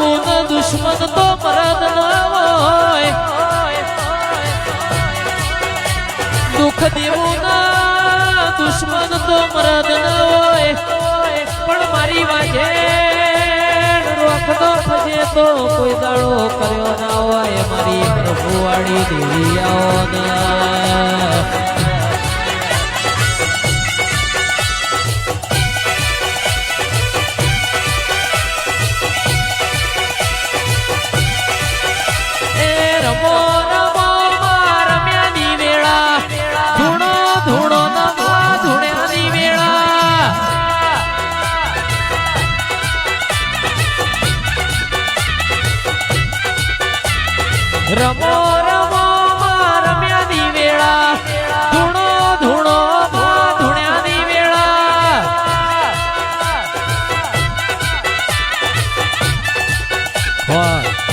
દેવું ન દુશ્મન તો મરદ ન હોય, દુઃખ દેવું ના દુશ્મન તો મરદ ન હોય, પણ મારી વાજે રોકતો ખજે તો કોઈ દાડો કર્યો ના હોય. મારી પ્રભુવાળી દેવી આવો ના રમો રમો રમ્યાની વેળા, ધૂણો ધૂણો ધૂણ્યાની વેળા. વાહ